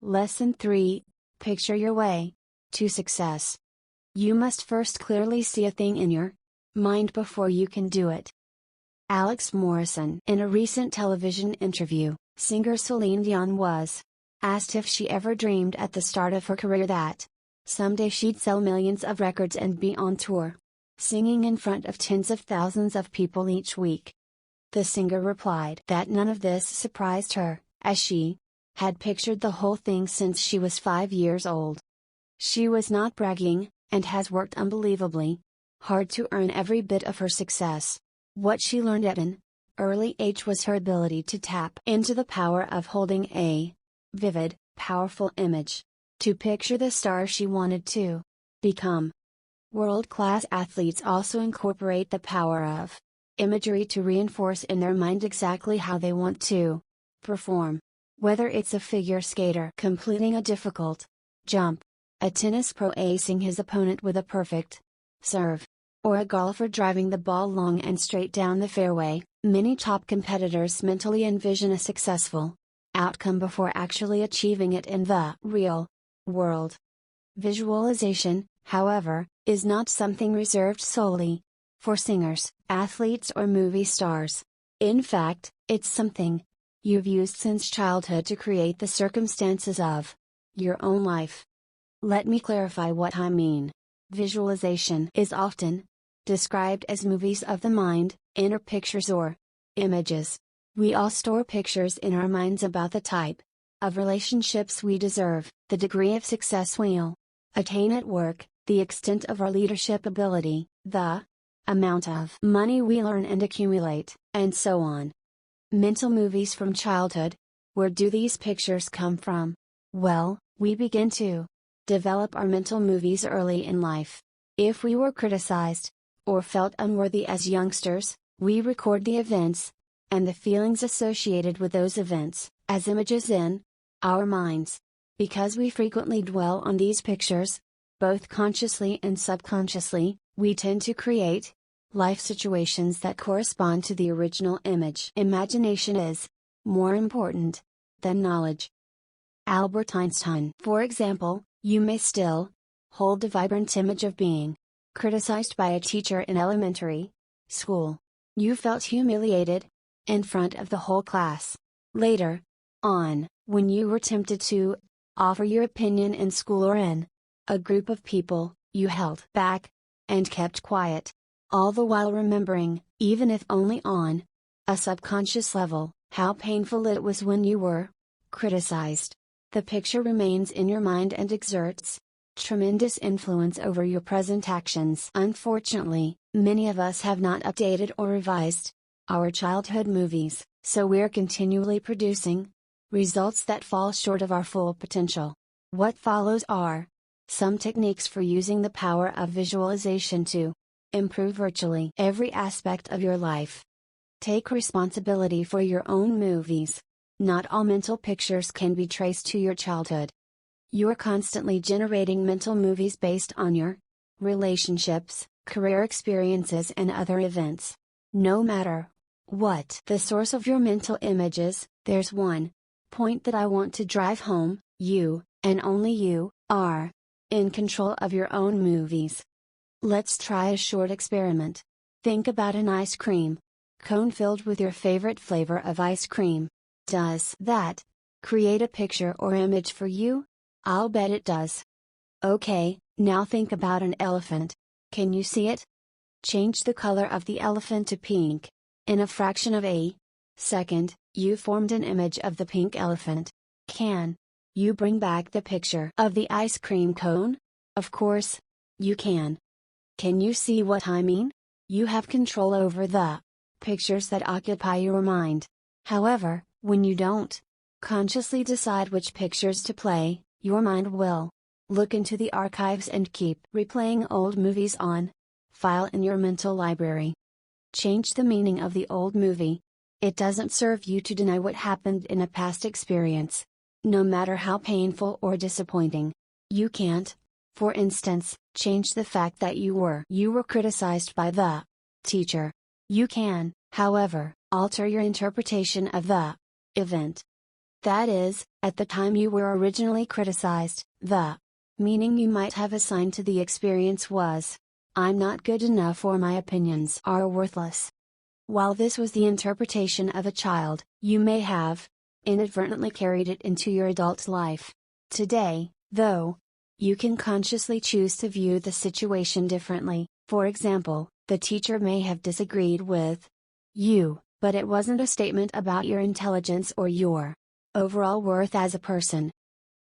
Lesson 3, Picture your way to success. You must first clearly see a thing in your mind before you can do it. Alex Morrison. In a recent television interview, singer Celine Dion was asked if she ever dreamed at the start of her career that someday she'd sell millions of records and be on tour, singing in front of tens of thousands of people each week. The singer replied that none of this surprised her, as she had pictured the whole thing since she was 5 years old. She was not bragging, and has worked unbelievably hard to earn every bit of her success. What she learned at an early age was her ability to tap into the power of holding a vivid, powerful image, to picture the star she wanted to become. World-class athletes also incorporate the power of imagery to reinforce in their mind exactly how they want to perform. Whether it's a figure skater completing a difficult jump, a tennis pro acing his opponent with a perfect serve, or a golfer driving the ball long and straight down the fairway, many top competitors mentally envision a successful outcome before actually achieving it in the real world. Visualization, however, is not something reserved solely for singers, athletes, or movie stars. In fact, it's something you've used since childhood to create the circumstances of your own life. Let me clarify what I mean. Visualization is often described as movies of the mind, inner pictures or images. We all store pictures in our minds about the type of relationships we deserve, the degree of success we'll attain at work, the extent of our leadership ability, the amount of money we'll earn and accumulate, and so on. Mental movies from childhood. Where do these pictures come from? Well, we begin to develop our mental movies early in life. If we were criticized, or felt unworthy as youngsters, we record the events and the feelings associated with those events as images in our minds. Because we frequently dwell on these pictures, both consciously and subconsciously, we tend to create life situations that correspond to the original image. Imagination is more important than knowledge. Albert Einstein. For example, you may still hold a vibrant image of being criticized by a teacher in elementary school. You felt humiliated in front of the whole class. Later on, when you were tempted to offer your opinion in school or in a group of people, you held back and kept quiet, all the while remembering, even if only on a subconscious level, how painful it was when you were criticized. The picture remains in your mind and exerts tremendous influence over your present actions. Unfortunately, many of us have not updated or revised our childhood movies, so we're continually producing results that fall short of our full potential. What follows are some techniques for using the power of visualization to improve virtually every aspect of your life. Take responsibility for your own movies. Not all mental pictures can be traced to your childhood. You're constantly generating mental movies based on your relationships, career experiences, and other events. No matter what the source of your mental images, there's one point that I want to drive home: you, and only you, are in control of your own movies. Let's try a short experiment. Think about an ice cream cone filled with your favorite flavor of ice cream. Does that create a picture or image for you? I'll bet it does. Okay, now think about an elephant. Can you see it? Change the color of the elephant to pink. In a fraction of a second, you formed an image of the pink elephant. Can you bring back the picture of the ice cream cone? Of course, you can. Can you see what I mean? You have control over the pictures that occupy your mind. However, when you don't consciously decide which pictures to play, your mind will look into the archives and keep replaying old movies on file in your mental library. Change the meaning of the old movie. It doesn't serve you to deny what happened in a past experience, no matter how painful or disappointing. You can't, for instance, change the fact that you were criticized by the teacher. You can, however, alter your interpretation of the event. That is, at the time you were originally criticized, the meaning you might have assigned to the experience was, "I'm not good enough or my opinions are worthless." While this was the interpretation of a child, you may have inadvertently carried it into your adult life. Today, though, you can consciously choose to view the situation differently. For example, the teacher may have disagreed with you, but it wasn't a statement about your intelligence or your overall worth as a person.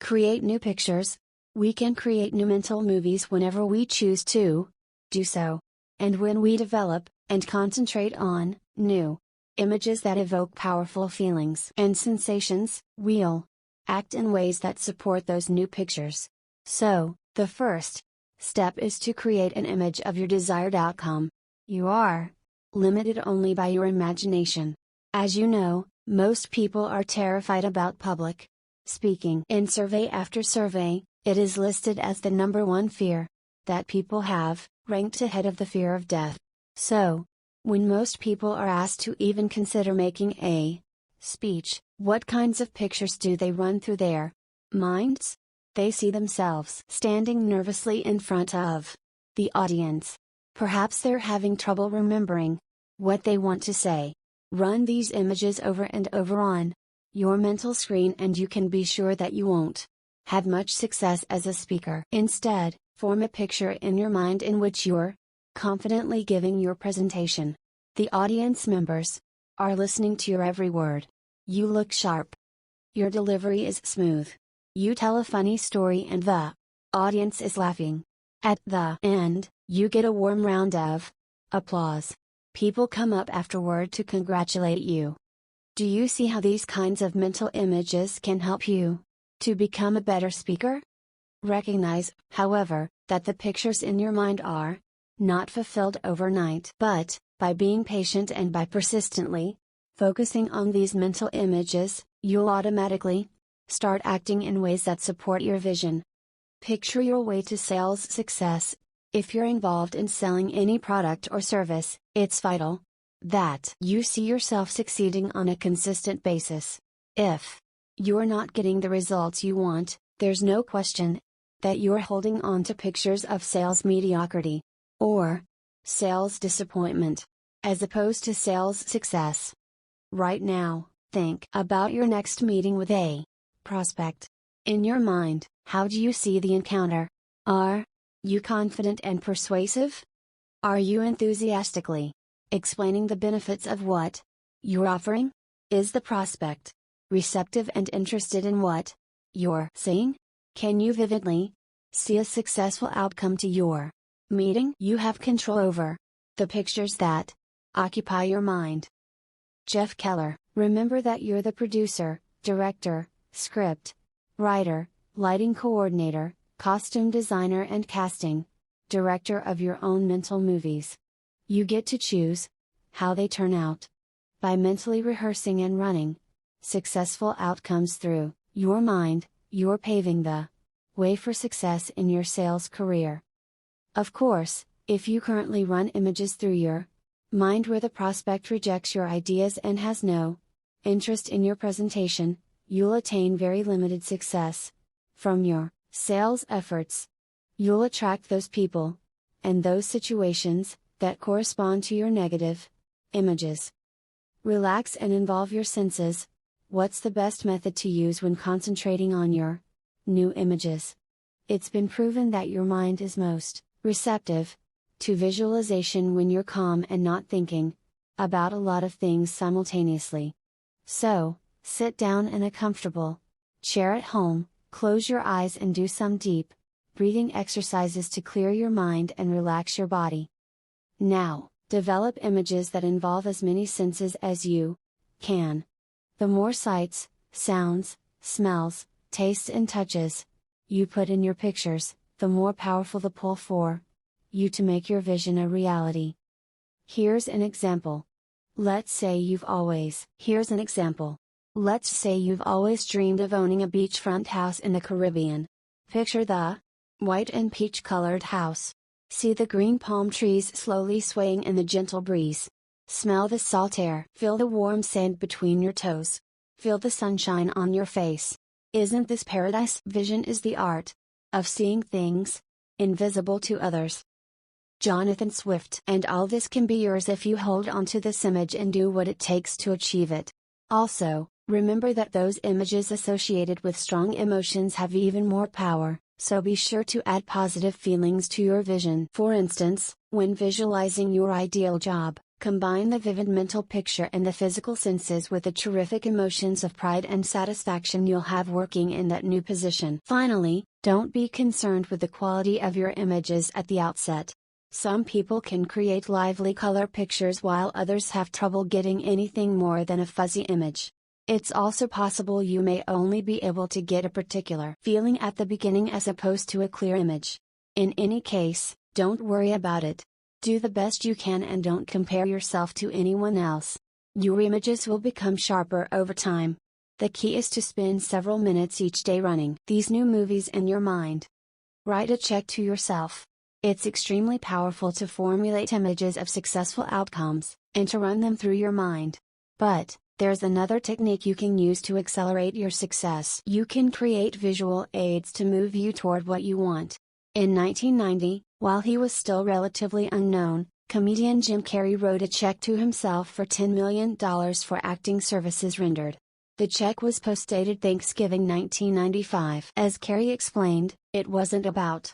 Create new pictures. We can create new mental movies whenever we choose to do so. And when we develop and concentrate on new images that evoke powerful feelings and sensations, we'll act in ways that support those new pictures. So, the first step is to create an image of your desired outcome. You are limited only by your imagination. As you know, most people are terrified about public speaking. In survey after survey, it is listed as the number one fear that people have, ranked ahead of the fear of death. So, when most people are asked to even consider making a speech, what kinds of pictures do they run through their minds? They see themselves standing nervously in front of the audience. Perhaps they're having trouble remembering what they want to say. Run these images over and over on your mental screen and you can be sure that you won't have much success as a speaker. Instead, form a picture in your mind in which you're confidently giving your presentation. The audience members are listening to your every word. You look sharp. Your delivery is smooth. You tell a funny story and the audience is laughing. At the end, you get a warm round of applause. People come up afterward to congratulate you. Do you see how these kinds of mental images can help you to become a better speaker? Recognize, however, that the pictures in your mind are not fulfilled overnight. But, by being patient and by persistently focusing on these mental images, you'll automatically start acting in ways that support your vision. Picture your way to sales success. If you're involved in selling any product or service, it's vital that you see yourself succeeding on a consistent basis. If you're not getting the results you want, there's no question that you're holding on to pictures of sales mediocrity or sales disappointment, as opposed to sales success. Right now, think about your next meeting with a prospect. In your mind, how do you see the encounter? Are you confident and persuasive? Are you enthusiastically explaining the benefits of what you're offering? Is the prospect receptive and interested in what you're saying? Can you vividly see a successful outcome to your meeting? You have control over the pictures that occupy your mind. Jeff Keller, remember that you're the producer, director, script writer, lighting coordinator, costume designer and casting director of your own mental movies. You get to choose how they turn out. By mentally rehearsing and running successful outcomes through your mind, you're paving the way for success in your sales career. Of course, if you currently run images through your mind where the prospect rejects your ideas and has no interest in your presentation, you'll attain very limited success from your sales efforts. You'll attract those people and those situations that correspond to your negative images. Relax and involve your senses. What's the best method to use when concentrating on your new images? It's been proven that your mind is most receptive to visualization when you're calm and not thinking about a lot of things simultaneously. So, sit down in a comfortable chair at home, close your eyes and do some deep breathing exercises to clear your mind and relax your body. Now, develop images that involve as many senses as you can. The more sights, sounds, smells, tastes and touches you put in your pictures, the more powerful the pull for you to make your vision a reality. Here's an example. Let's say you've always dreamed of owning a beachfront house in the Caribbean. Picture the white and peach colored house. See the green palm trees slowly swaying in the gentle breeze. Smell the salt air. Feel the warm sand between your toes. Feel the sunshine on your face. Isn't this paradise? Vision is the art of seeing things invisible to others. Jonathan Swift. And all this can be yours if you hold on to this image and do what it takes to achieve it. Also, remember that those images associated with strong emotions have even more power, so be sure to add positive feelings to your vision. For instance, when visualizing your ideal job, combine the vivid mental picture and the physical senses with the terrific emotions of pride and satisfaction you'll have working in that new position. Finally, don't be concerned with the quality of your images at the outset. Some people can create lively color pictures while others have trouble getting anything more than a fuzzy image. It's also possible you may only be able to get a particular feeling at the beginning as opposed to a clear image. In any case, don't worry about it. Do the best you can and don't compare yourself to anyone else. Your images will become sharper over time. The key is to spend several minutes each day running these new movies in your mind. Write a check to yourself. It's extremely powerful to formulate images of successful outcomes, and to run them through your mind. But, there's another technique you can use to accelerate your success. You can create visual aids to move you toward what you want. In 1990, while he was still relatively unknown, comedian Jim Carrey wrote a check to himself for $10 million for acting services rendered. The check was post-dated Thanksgiving 1995. As Carrey explained, it wasn't about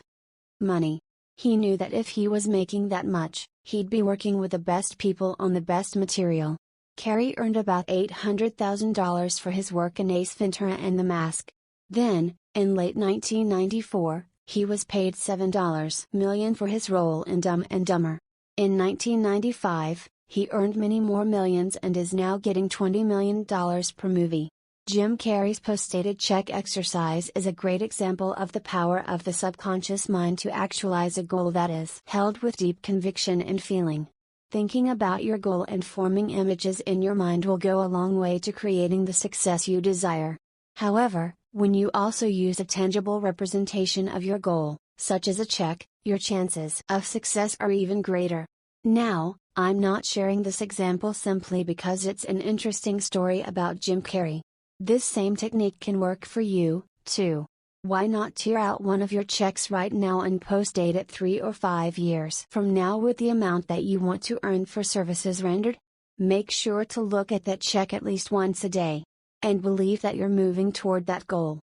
money. He knew that if he was making that much, he'd be working with the best people on the best material. Carrey earned about $800,000 for his work in Ace Ventura and The Mask. Then, in late 1994, he was paid $7 million for his role in Dumb and Dumber. In 1995, he earned many more millions and is now getting $20 million per movie. Jim Carrey's post-dated check exercise is a great example of the power of the subconscious mind to actualize a goal that is held with deep conviction and feeling. Thinking about your goal and forming images in your mind will go a long way to creating the success you desire. However, when you also use a tangible representation of your goal, such as a check, your chances of success are even greater. Now, I'm not sharing this example simply because it's an interesting story about Jim Carrey. This same technique can work for you, too. Why not tear out one of your checks right now and post-date it 3 or 5 years from now with the amount that you want to earn for services rendered? Make sure to look at that check at least once a day. And believe that you're moving toward that goal.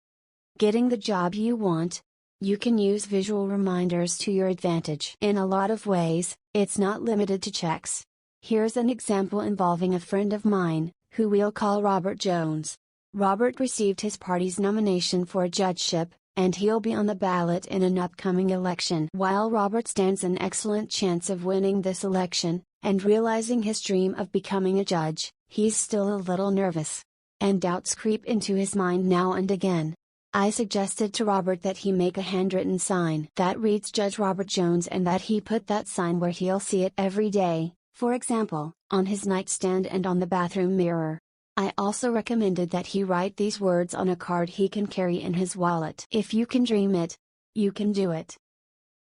Getting the job you want. You can use visual reminders to your advantage. In a lot of ways, it's not limited to checks. Here's an example involving a friend of mine, who we'll call Robert Jones. Robert received his party's nomination for a judgeship, and he'll be on the ballot in an upcoming election. While Robert stands an excellent chance of winning this election, and realizing his dream of becoming a judge, he's still a little nervous. And doubts creep into his mind now and again. I suggested to Robert that he make a handwritten sign that reads Judge Robert Jones and that he put that sign where he'll see it every day, for example, on his nightstand and on the bathroom mirror. I also recommended that he write these words on a card he can carry in his wallet. If you can dream it, you can do it.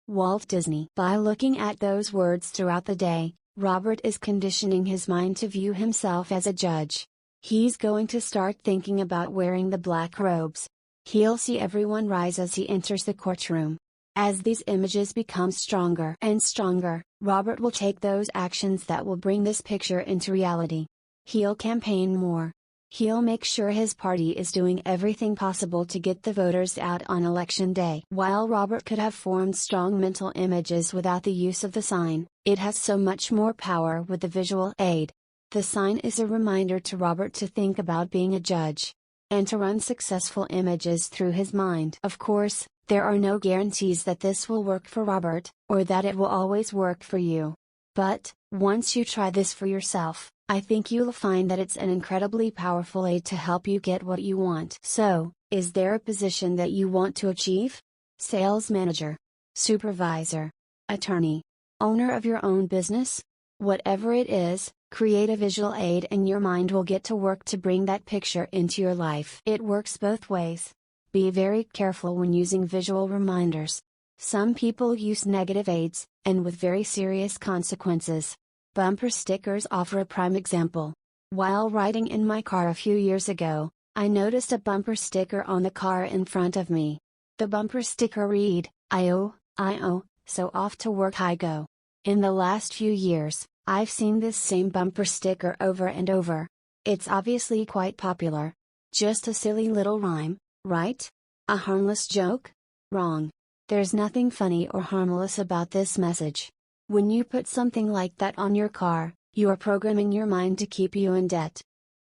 Walt Disney. By looking at those words throughout the day, Robert is conditioning his mind to view himself as a judge. He's going to start thinking about wearing the black robes. He'll see everyone rise as he enters the courtroom. As these images become stronger and stronger, Robert will take those actions that will bring this picture into reality. He'll campaign more. He'll make sure his party is doing everything possible to get the voters out on election day. While Robert could have formed strong mental images without the use of the sign, it has so much more power with the visual aid. The sign is a reminder to Robert to think about being a judge, and to run successful images through his mind. Of course, there are no guarantees that this will work for Robert, or that it will always work for you. But, once you try this for yourself, I think you'll find that it's an incredibly powerful aid to help you get what you want. So, is there a position that you want to achieve? Sales manager, supervisor, attorney, owner of your own business? Whatever it is, create a visual aid and your mind will get to work to bring that picture into your life. It works both ways. Be very careful when using visual reminders. Some people use negative aids, and with very serious consequences. Bumper stickers offer a prime example. While riding in my car a few years ago, I noticed a bumper sticker on the car in front of me. The bumper sticker read, I-O, so off to work I go. In the last few years, I've seen this same bumper sticker over and over. It's obviously quite popular. Just a silly little rhyme, right? A harmless joke? Wrong. There's nothing funny or harmless about this message. When you put something like that on your car, you are programming your mind to keep you in debt.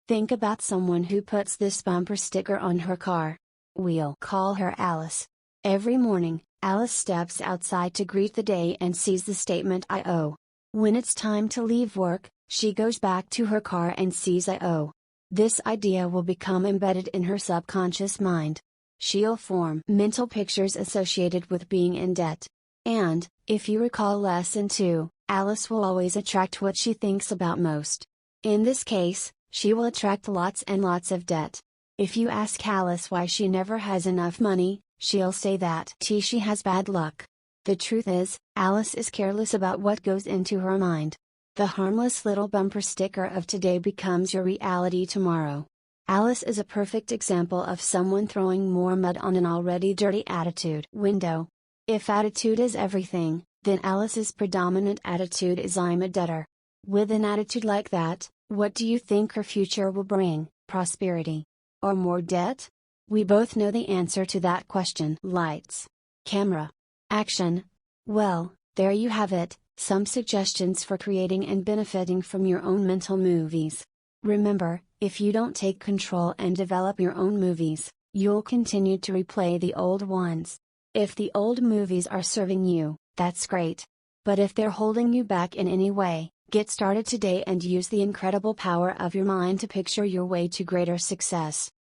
Think about someone who puts this bumper sticker on her car. We'll call her Alice. Every morning, Alice steps outside to greet the day and sees the statement I owe. When it's time to leave work, she goes back to her car and sees I owe. This idea will become embedded in her subconscious mind. She'll form mental pictures associated with being in debt. And, if you recall lesson 2, Alice will always attract what she thinks about most. In this case, she will attract lots and lots of debt. If you ask Alice why she never has enough money, she'll say that she has bad luck. The truth is, Alice is careless about what goes into her mind. The harmless little bumper sticker of today becomes your reality tomorrow. Alice is a perfect example of someone throwing more mud on an already dirty attitude window. If attitude is everything, then Alice's predominant attitude is I'm a debtor. With an attitude like that, what do you think her future will bring? Prosperity? Or more debt? We both know the answer to that question. Lights. Camera. Action. Well, there you have it, some suggestions for creating and benefiting from your own mental movies. Remember, if you don't take control and develop your own movies, you'll continue to replay the old ones. If the old movies are serving you, that's great. But if they're holding you back in any way, get started today and use the incredible power of your mind to picture your way to greater success.